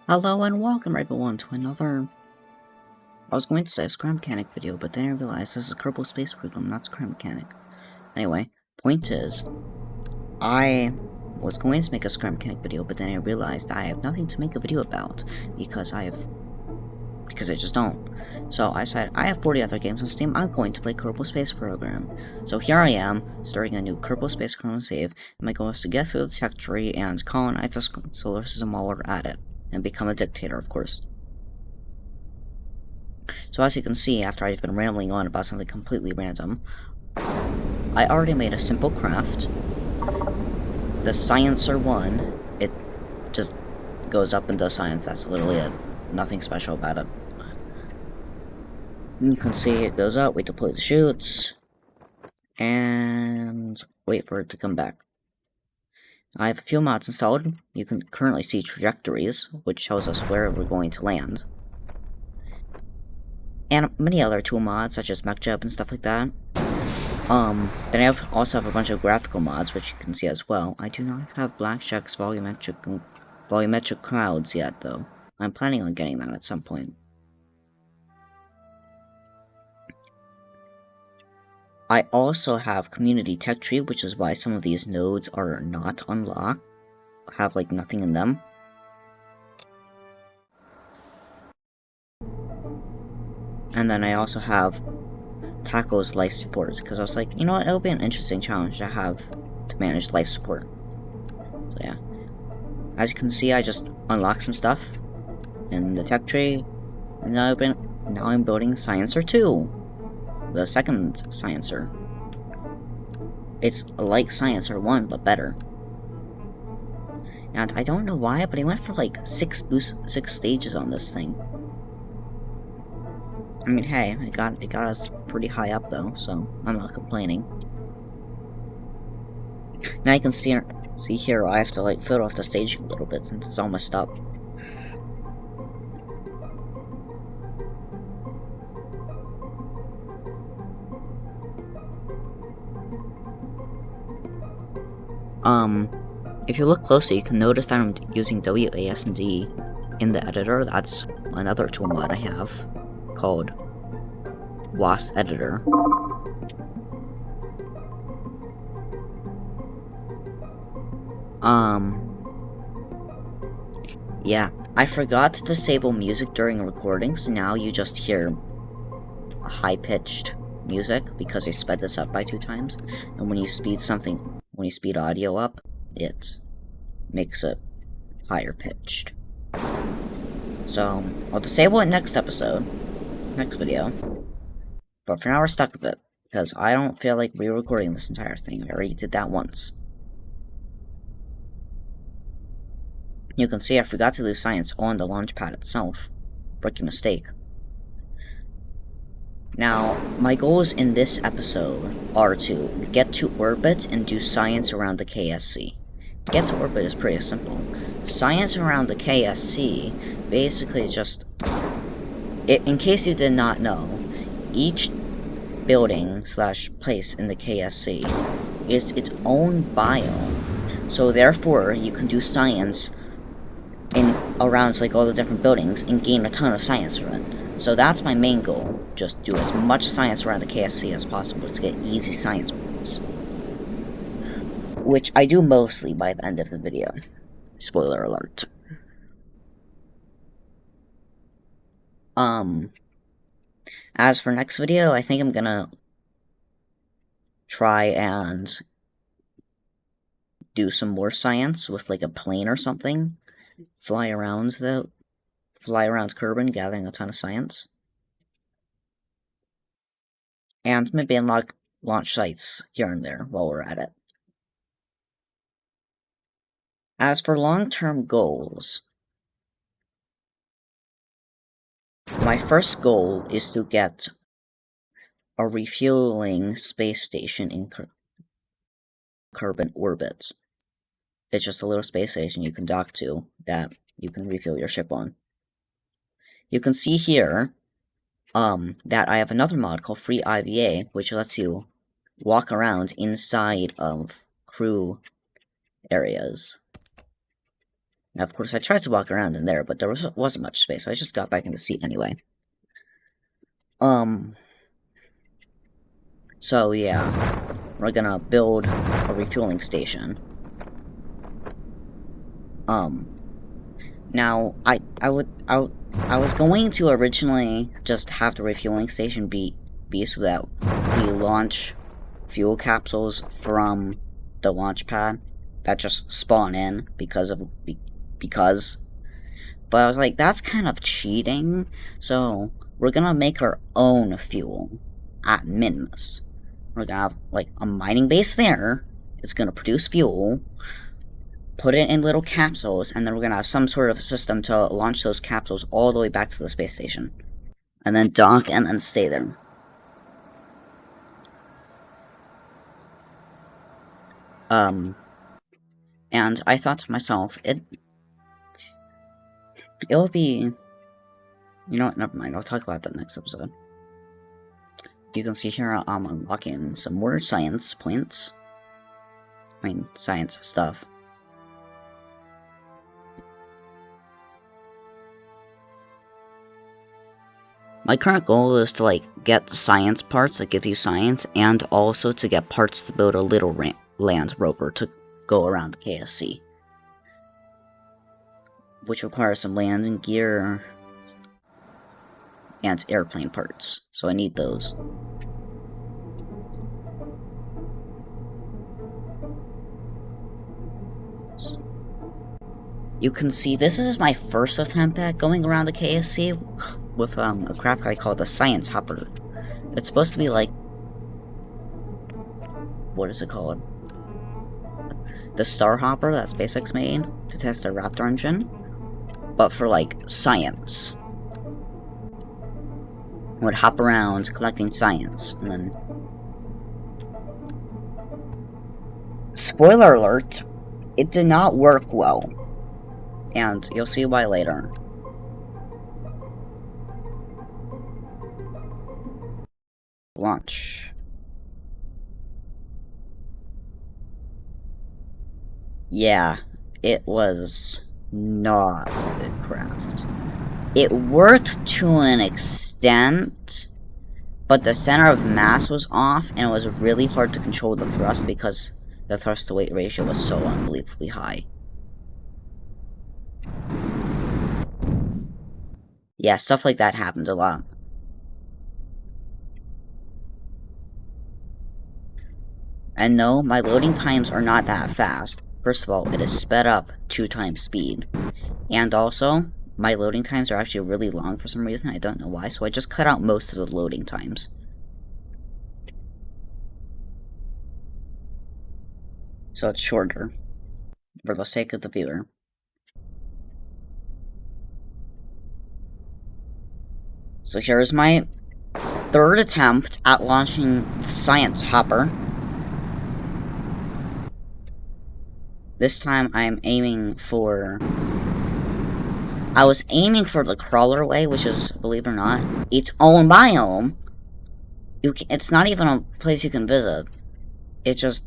Hello and welcome everyone to another, I was going to say a Scrum Mechanic video, but then I realized this is Kerbal Space Program, not Scrum Mechanic. Anyway, point is, I was going to make a Scrum Mechanic video, but then I realized I have nothing to make a video about, because I just don't. So I decided I have 40 other games on Steam, I'm going to play Kerbal Space Program. So here I am, starting a new Kerbal Space Program save, and my goal is to get through the tech tree and colonize the solar system while we're at it. And become a dictator, of course. So as you can see, after I've been rambling on about something completely random, I already made a simple craft. The Sciencer 1, it just goes up and does science, that's literally it. Nothing special about it. You can see it goes up, we deploy the chutes, and wait for it to come back. I have a few mods installed. You can currently see trajectories, which tells us where we're going to land. And many other tool mods, such as MechJeb and stuff like that. Then I also have a bunch of graphical mods, which you can see as well. I do not have Blackjack's volumetric clouds yet, though. I'm planning on getting that at some point. I also have Community Tech Tree, which is why some of these nodes are not unlocked. Have, like, nothing in them. And then I also have Taco's life support, because I was like, you know what, it'll be an interesting challenge to have to manage life support. So yeah. As you can see, I just unlocked some stuff in the tech tree, and now I'm building Sciencer 2. The second Sciencer. It's like Sciencer 1, but better. And I don't know why, but I went for like 6 stages on this thing. I mean, hey, it got us pretty high up though, so I'm not complaining. Now you can see here, I have to like fill off the staging a little bit since it's all messed up. If you look closely, you can notice that I'm using WASD in the editor. That's another tool mod I have called WAS Editor. Yeah, I forgot to disable music during recording, so now you just hear high-pitched music because I sped this up by 2 times. And when you speed audio up, it makes it higher pitched. So I'll disable it next video. But for now we're stuck with it, because I don't feel like re-recording this entire thing. I already did that once. You can see I forgot to do science on the launch pad itself. Rookie mistake. Now, my goals in this episode are to get to orbit and do science around the KSC. Get to orbit is pretty simple. Science around the KSC basically just... in case you did not know, each building / place in the KSC is its own biome. So therefore, you can do science around like all the different buildings and gain a ton of science from it. So that's my main goal. Just do as much science around the KSC as possible to get easy science points. Which I do mostly by the end of the video. Spoiler alert. As for next video, I think I'm gonna try and do some more science with like a plane or something. Fly around Kerbin, gathering a ton of science. And maybe unlock launch sites here and there while we're at it. As for long-term goals, my first goal is to get a refueling space station in Kerbin orbit. It's just a little space station you can dock to that you can refuel your ship on. You can see here that I have another mod called Free IVA, which lets you walk around inside of crew areas. Now, of course, I tried to walk around in there, but there wasn't much space, so I just got back in the seat anyway. So yeah, we're gonna build a refueling station. Now, I was going to originally just have the refueling station be so that we launch fuel capsules from the launch pad that just spawn in because. But I was like, that's kind of cheating, so we're gonna make our own fuel at Minimus. We're gonna have like a mining base there. It's gonna produce fuel, put it in little capsules, and then we're gonna have some sort of system to launch those capsules all the way back to the space station. And then dock and then stay there. And I thought to myself, it'll be... You know what, never mind, I'll talk about that next episode. You can see here I'm unlocking some more science points. I mean, science stuff. My current goal is to, like, get the science parts that give you science, and also to get parts to build a little land rover to go around KSC. Which requires some landing gear and airplane parts, so I need those. You can see this is my first attempt at going around the KSC with a craft I call the Science Hopper. It's supposed to be like... What is it called? The Star Hopper that SpaceX made to test their Raptor engine, but for like science. I would hop around collecting science, and then... Spoiler alert, it did not work well. And you'll see why later. Launch. Yeah, it was not a good craft. It worked to an extent, but the center of mass was off, and it was really hard to control the thrust because the thrust-to-weight ratio was so unbelievably high. Yeah, stuff like that happens a lot. And no, my loading times are not that fast. First of all, it is sped up 2 times speed. And also, my loading times are actually really long for some reason. I don't know why, so I just cut out most of the loading times. So it's shorter, for the sake of the viewer. So here's my 3rd attempt at launching the Science Hopper. This time I'm aiming for... I was aiming for the crawler way, which is, believe it or not, its own biome. It's not even a place you can visit. It's just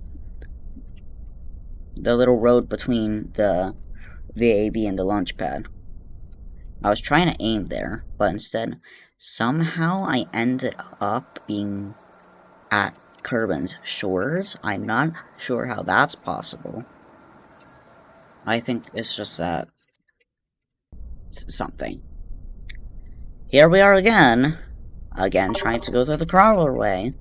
the little road between the VAB and the launch pad. I was trying to aim there, but instead, somehow I ended up being at Kerbin's shores. I'm not sure how that's possible. I think it's just that... something. Here we are again. Again, trying to go through the crawler way.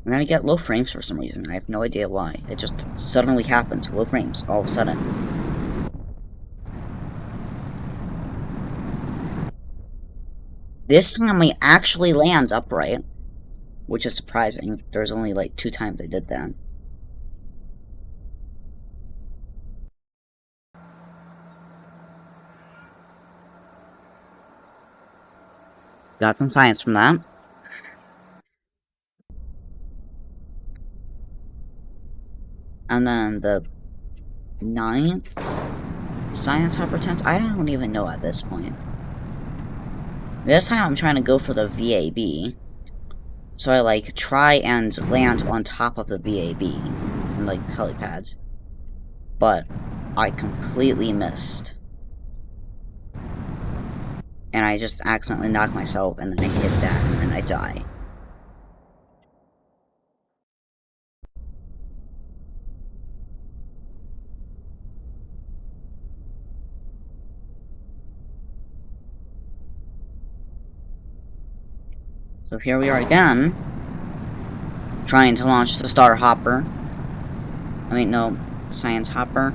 I'm gonna get low frames for some reason. I have no idea why. It just suddenly happened. Low frames, all of a sudden. This time we actually land upright, which is surprising. There's only like 2 times I did that. Got some science from that. And then the 9th Science Hopper attempt, I don't even know at this point. This time I'm trying to go for the VAB. So I, like, try and land on top of the VAB. And, like, the helipads. But I completely missed. And I just accidentally knock myself, and then I hit that, and then I die. So here we are again, trying to launch the Star Hopper. I mean, no, Science Hopper.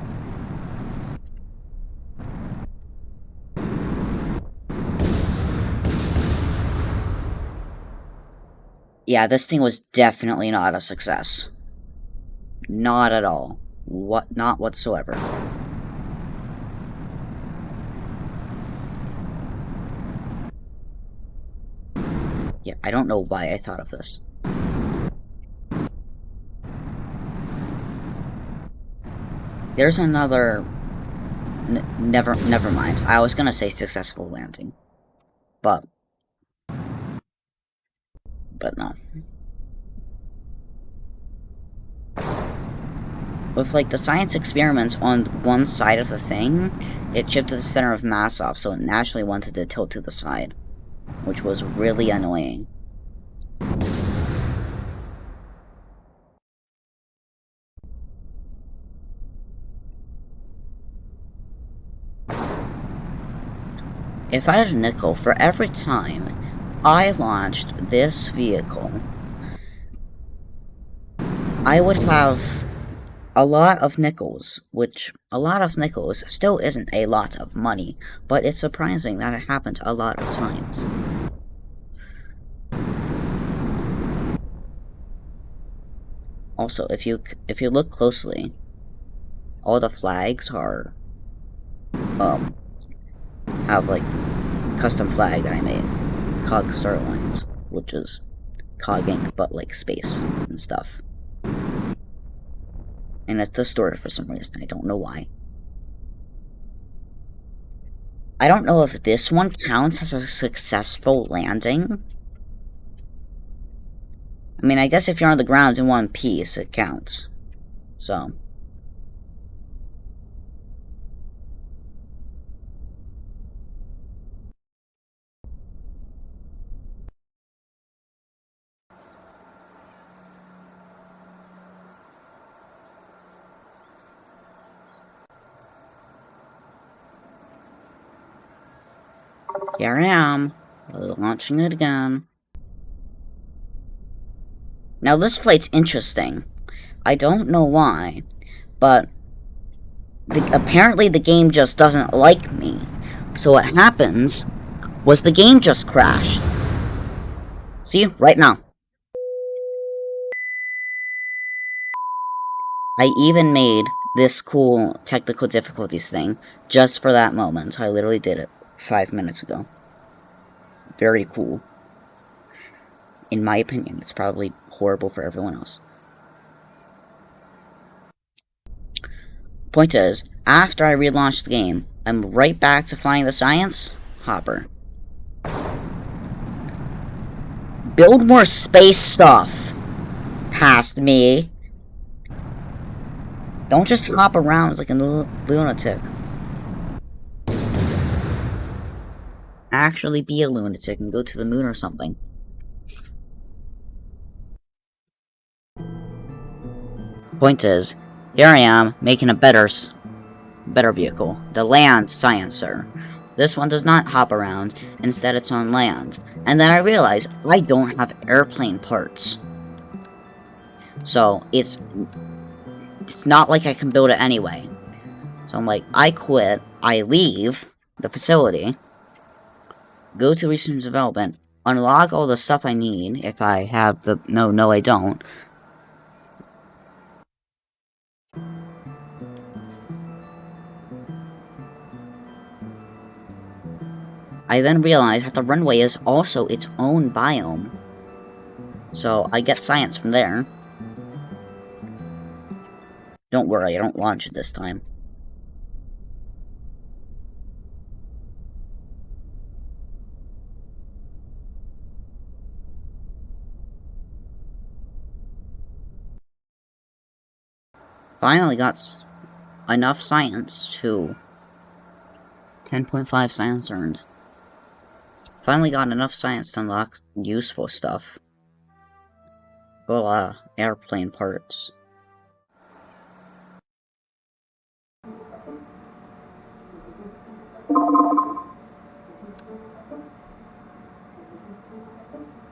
Yeah, this thing was definitely not a success. Not at all. Not whatsoever. Yeah, I don't know why I thought of this. There's another... Never mind. I was gonna say successful landing. But no. With, like, the science experiments on one side of the thing, it shifted the center of mass off, so it naturally wanted to tilt to the side. Which was really annoying. If I had a nickel for every time I launched this vehicle, I would have a lot of nickels, which a lot of nickels still isn't a lot of money, but it's surprising that it happened a lot of times. Also, if you look closely, all the flags are have, like, custom flag that I made, Cog Starlines, which is Cog Inc, but, like, space and stuff. And it's distorted for some reason, I don't know why. I don't know if this one counts as a successful landing. I mean, I guess if you're on the ground in one piece, it counts. So. Here I am, launching it again. Now this flight's interesting. I don't know why, but apparently the game just doesn't like me. So what happens was the game just crashed. See, right now. I even made this cool technical difficulties thing just for that moment. I literally did it 5 minutes ago. Very cool. In my opinion, it's probably horrible for everyone else. Point is, after I relaunched the game, I'm right back to flying the Science Hopper. Build more space stuff past me. Don't just hop around like a lunatic. Actually be a lunatic and go to the moon or something. Point is, here I am, making a better vehicle. The Land Sciencer. This one does not hop around, instead it's on land. And then I realized I don't have airplane parts. So, it's not like I can build it anyway. So I'm like, I quit, I leave the facility, go to research and development, unlock all the stuff I need if I have the... No, I don't. I then realize that the runway is also its own biome. So I get science from there. Don't worry, I don't launch it this time. Finally got enough science to 10.5 science earned. Finally got enough science to unlock useful stuff. Well, airplane parts.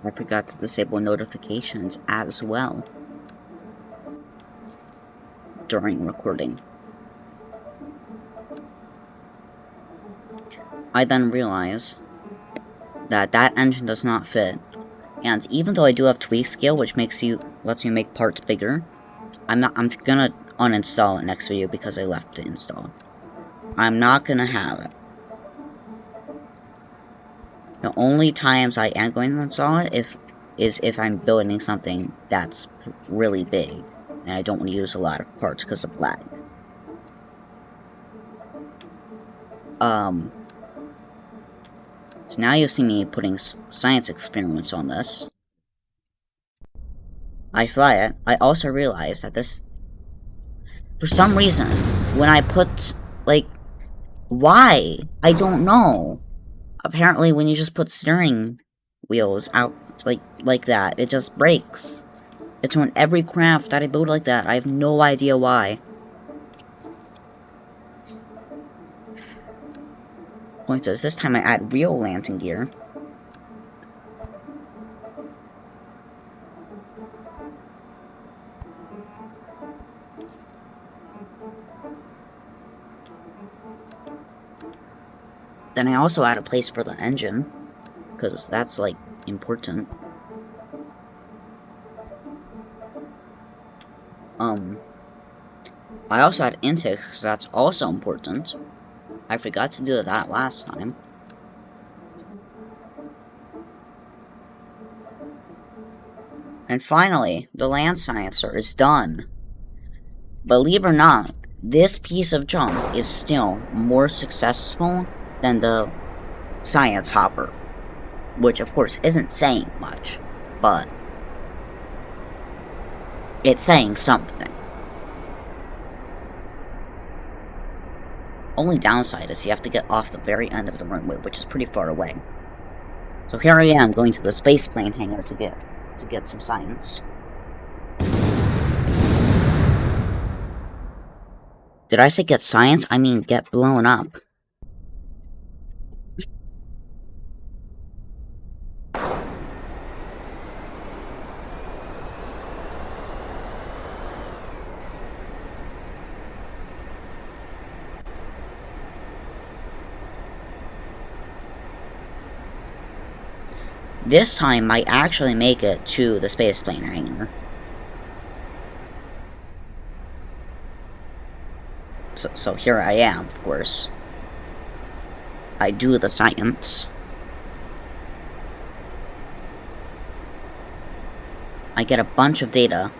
I forgot to disable notifications as well during recording. I then realize that that engine does not fit, and even though I do have tweak scale, which lets you make parts bigger, I'm gonna uninstall it next video because I left it installed. I'm not gonna have it. The only times I am going to install it is if I'm building something that's really big, and I don't want to use a lot of parts because of lag. So now you'll see me putting science experiments on this. I fly it. I also realize that this, for some reason, when I put, like, why? I don't know. Apparently, when you just put steering wheels out, like that, it just breaks. It's on every craft that I build like that. I have no idea why. Point is, this time I add real landing gear. Then I also add a place for the engine, because that's, like, important. I also add intake, because that's also important. I forgot to do that last time. And finally, the land sciencer is done. Believe it or not, this piece of junk is still more successful than the science hopper, which of course isn't saying much, but it's saying something. Only downside is you have to get off the very end of the runway, which is pretty far away. So here I am going to the space plane hangar to get some science. Did I say get science? I mean get blown up. This time might actually make it to the space plane hangar. So here I am, of course. I do the science. I get a bunch of data.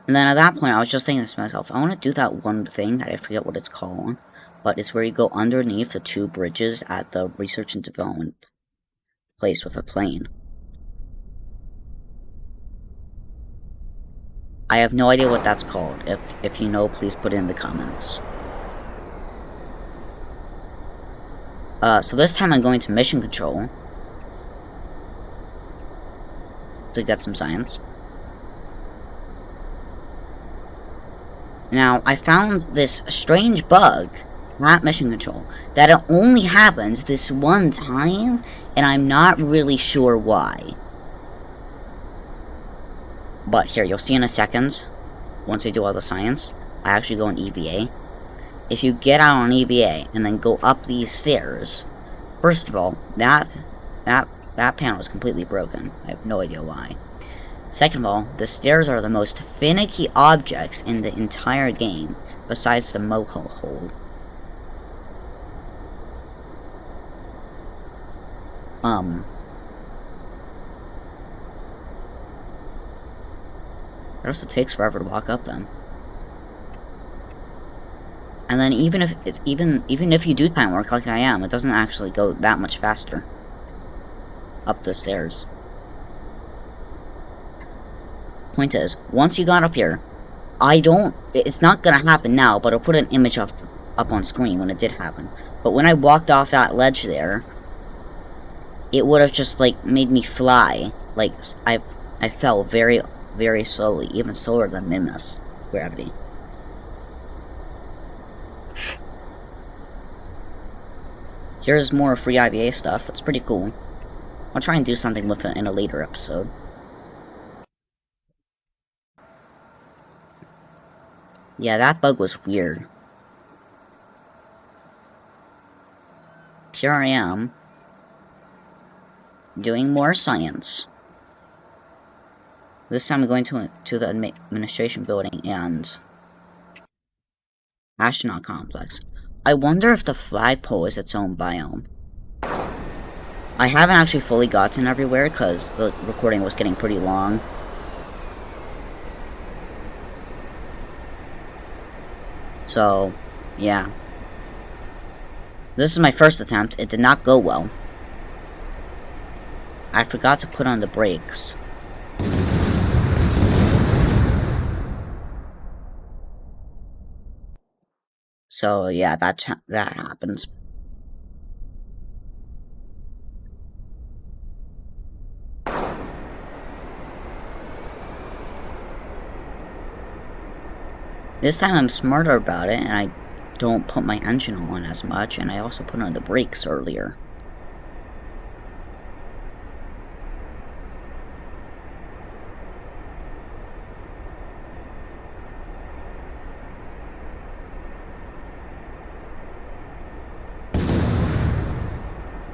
And then at that point, I was just thinking to myself, I want to do that one thing that I forget what it's called, but it's where you go underneath the two bridges at the research and development place with a plane. I have no idea what that's called. If you know, please put it in the comments. So this time I'm going to mission control to get some science. Now, I found this strange bug at mission control that it only happens this one time, and I'm not really sure why. But here, you'll see in a second, once I do all the science, I actually go on EVA. If you get out on EVA and then go up these stairs, first of all, that panel is completely broken. I have no idea why. Second of all, the stairs are the most finicky objects in the entire game, besides the moho hole. It also takes forever to walk up them. And then even if you do time work like I am, it doesn't actually go that much faster up the stairs. Point is, once you got up here, it's not gonna happen now, but I'll put an image up on screen when it did happen. But when I walked off that ledge there, it would have just, like, made me fly. Like, I fell very, very slowly, even slower than Minmus gravity. Here's more free IVA stuff. It's pretty cool. I'll try and do something with it in a later episode. Yeah, that bug was weird. Here I am, doing more science. This time I'm going to the administration building and astronaut complex. I wonder if the flagpole is its own biome. I haven't actually fully gotten everywhere because the recording was getting pretty long. So, yeah. This is my first attempt. It did not go well. I forgot to put on the brakes. So, yeah, that happens. This time I'm smarter about it, and I don't put my engine on as much, and I also put on the brakes earlier.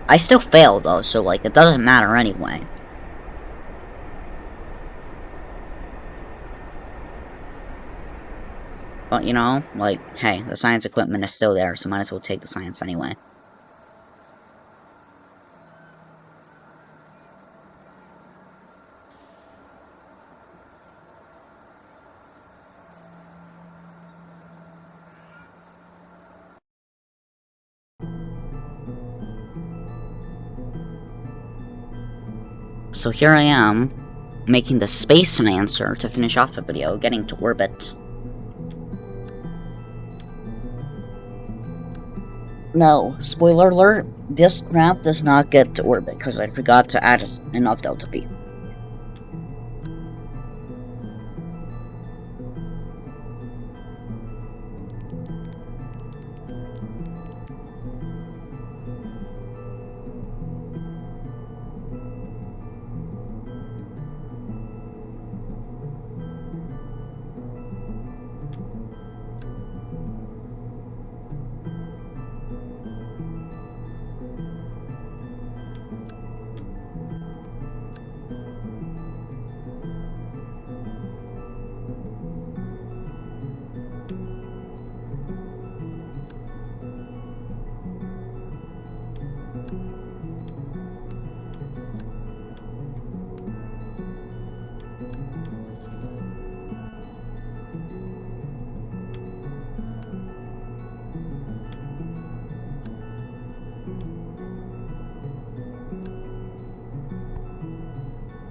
I still failed though, so like it doesn't matter anyway. But you know, like, hey, the science equipment is still there, so might as well take the science anyway. So here I am, making the space sciencer to finish off the video, getting to orbit. No, spoiler alert, this craft does not get to orbit, because I forgot to add enough delta P.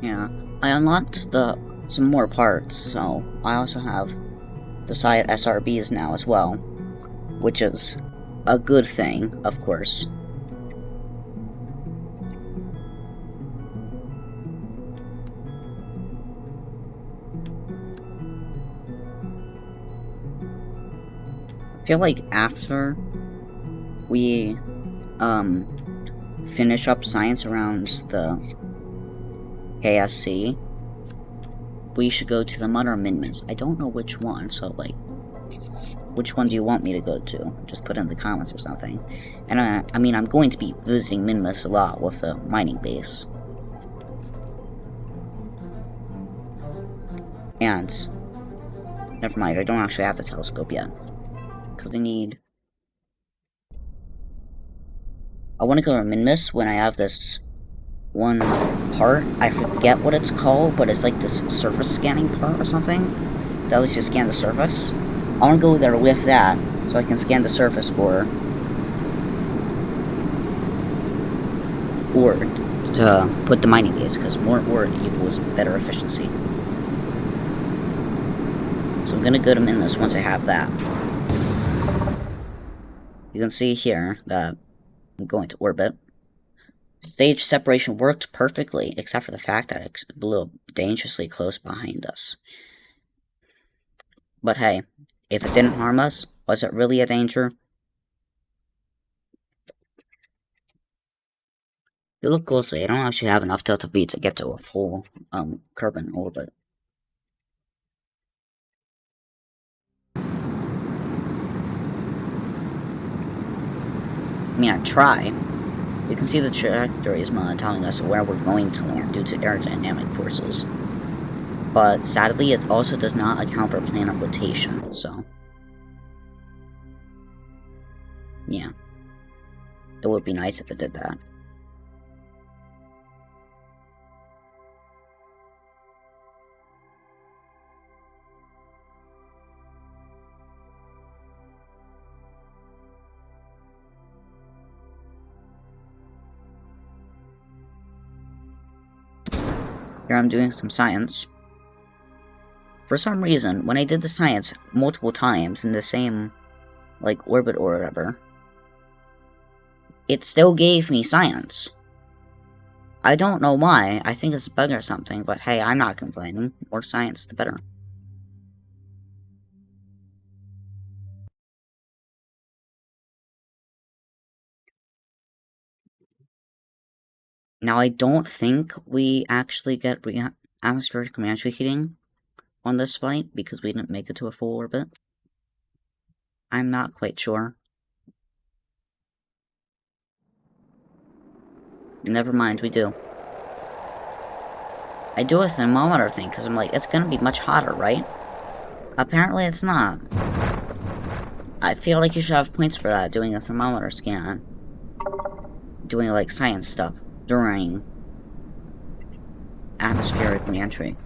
Yeah, I unlocked some more parts, so I also have the side SRBs now as well, which is a good thing, of course. I feel like after we finish up science around the KSC, we should go to the Mother Minmus. I don't know which one, so like, which one do you want me to go to? Just put in the comments or something. And I mean, I'm going to be visiting Minmus a lot with the mining base. And, never mind, I don't actually have the telescope yet. Because I want to go to Minmus when I have this one part. I forget what it's called, but it's like this surface scanning part or something that lets you scan the surface. I want to go there with that so I can scan the surface for ore to put the mining gates, because more ore equals better efficiency. So I'm gonna go to Minus once I have that. You can see here that I'm going to orbit. Stage separation worked perfectly, except for the fact that it blew dangerously close behind us. But hey, if it didn't harm us, was it really a danger? If you look closely, I don't actually have enough delta V to get to a full Kerbal orbit. I mean, I try. You can see the trajectory is telling us where we're going to land due to aerodynamic forces. But sadly, it also does not account for planet rotation, so yeah. It would be nice if it did that. Here I'm doing some science. For some reason, when I did the science multiple times in the same, like, orbit or whatever, it still gave me science. I don't know why. I think it's a bug or something, but hey, I'm not complaining. More science, the better. Now, I don't think we actually get atmospheric reentry heating on this flight because we didn't make it to a full orbit. I'm not quite sure. Never mind, we do. I do a thermometer thing because I'm like, it's gonna be much hotter, right? Apparently it's not. I feel like you should have points for that, doing a thermometer scan. Doing, like, science stuff during atmospheric reentry.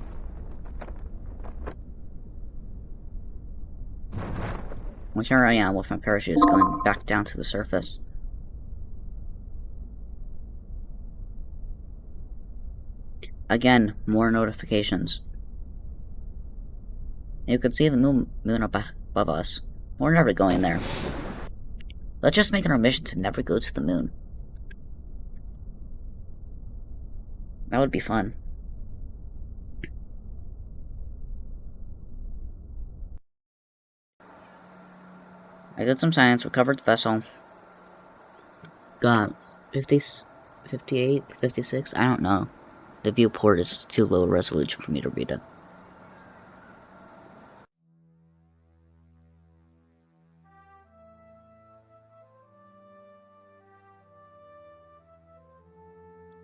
Well, here I am with my parachutes going back down to the surface. Again, more notifications. You can see the moon above us. We're never going there. Let's just make it our mission to never go to the moon. That would be fun. I did some science, recovered the vessel. Got 50, 58, 56, I don't know. The viewport is too low resolution for me to read it.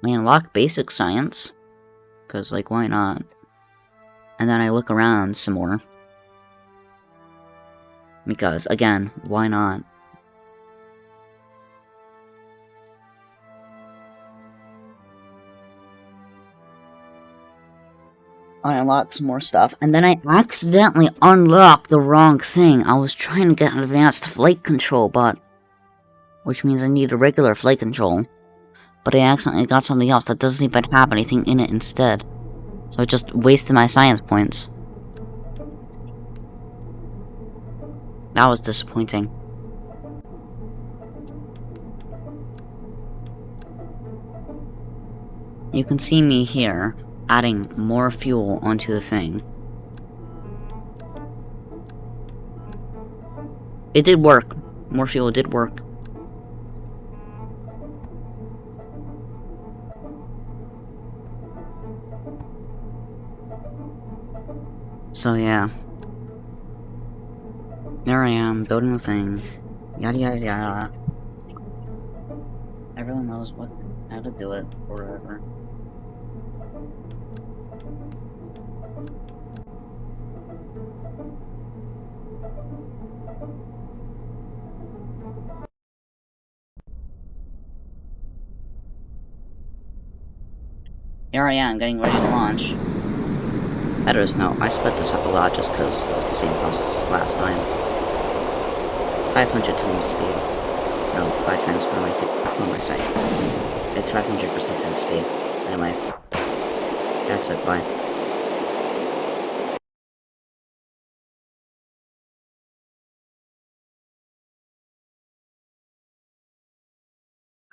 I unlock basic science, because, like, why not? And then I look around some more. Because, again, why not? I unlock some more stuff, and then I accidentally unlocked the wrong thing. I was trying to get an advanced flight control, which means I need a regular flight control. But I accidentally got something else that doesn't even have anything in it instead. So I just wasted my science points. That was disappointing. You can see me here, adding more fuel onto the thing. It did work. More fuel did work. So yeah. There I am, building the thing. Yada yada yada. Everyone knows how to do it, or whatever. Here I am, getting ready to launch. Editors note, I split this up a lot just because it was the same process as last time. 500 times speed. No, 5 times on my side. It's 500% times speed. Anyway, that's it, bye.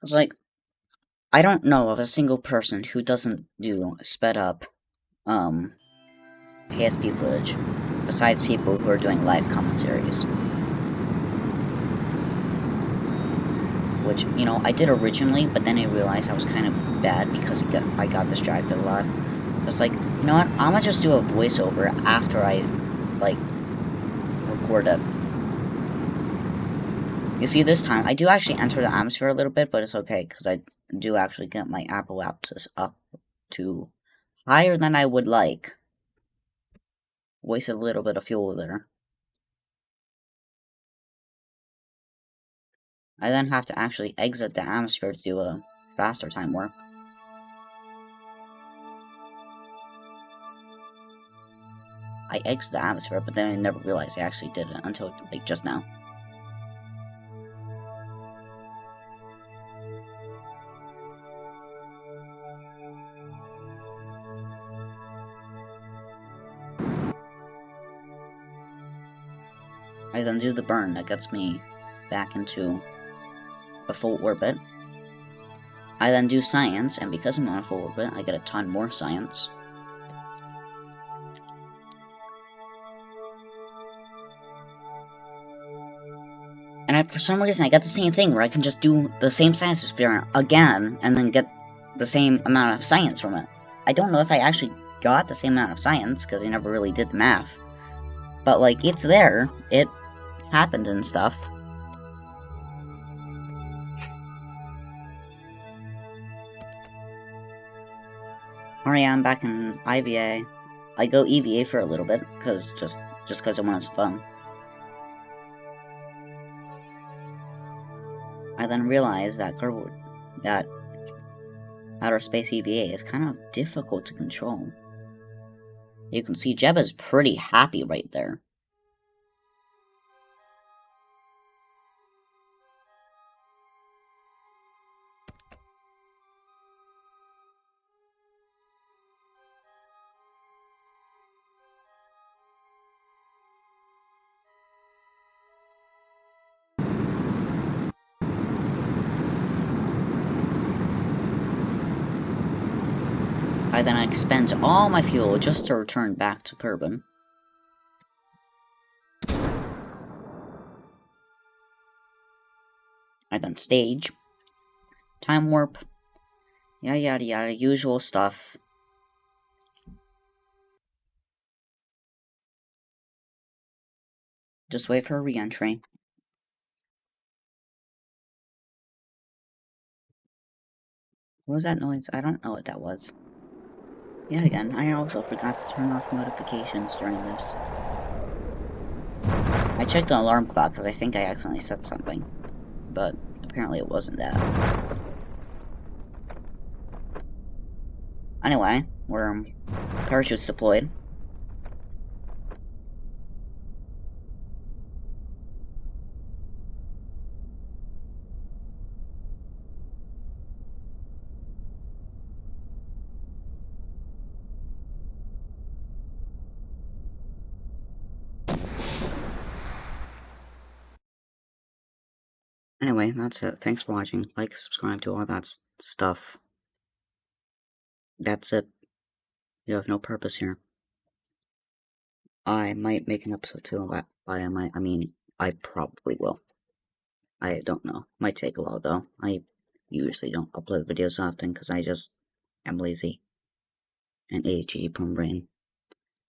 Cause like, I don't know of a single person who doesn't do sped up, KSP footage, besides people who are doing live commentaries. Which, you know, I did originally, but then I realized I was kind of bad because I got distracted a lot. So it's like, you know what, I'm gonna just do a voiceover after I, like, record it. You see, this time, I do actually enter the atmosphere a little bit, but it's okay, because I do actually get my apoapsis up to higher than I would like. Wasted a little bit of fuel there. I then have to actually exit the atmosphere to do a faster time warp. I exit the atmosphere, but then I never realized I actually did it until, like, just now. I then do the burn that gets me back into a full orbit. I then do science, and because I'm on a full orbit, I get a ton more science. And for some reason, I get the same thing where I can just do the same science experiment again, and then get the same amount of science from it. I don't know if I actually got the same amount of science, because I never really did the math. But, like, it's there. It happened and stuff. Alright, I'm back in IVA. I go EVA for a little bit, because just because I wanted some fun. I then realized that Kerbol, that outer space EVA is kind of difficult to control. You can see Jeb is pretty happy right there. I then expend all my fuel just to return back to Kerbal. I then stage, time warp, yada yada yada, usual stuff. Just wait for a re-entry. What was that noise? I don't know what that was. Yet again, I also forgot to turn off notifications during this. I checked the alarm clock because I think I accidentally set something, but apparently it wasn't that. Anyway, we're parachutes deployed. Anyway, that's it. Thanks for watching. Like, subscribe, do all that stuff. That's it. You have no purpose here. I might make an episode 2 of that. I probably will. I don't know. Might take a while, though. I usually don't upload videos often, because I just am lazy. And ADHD prone brain.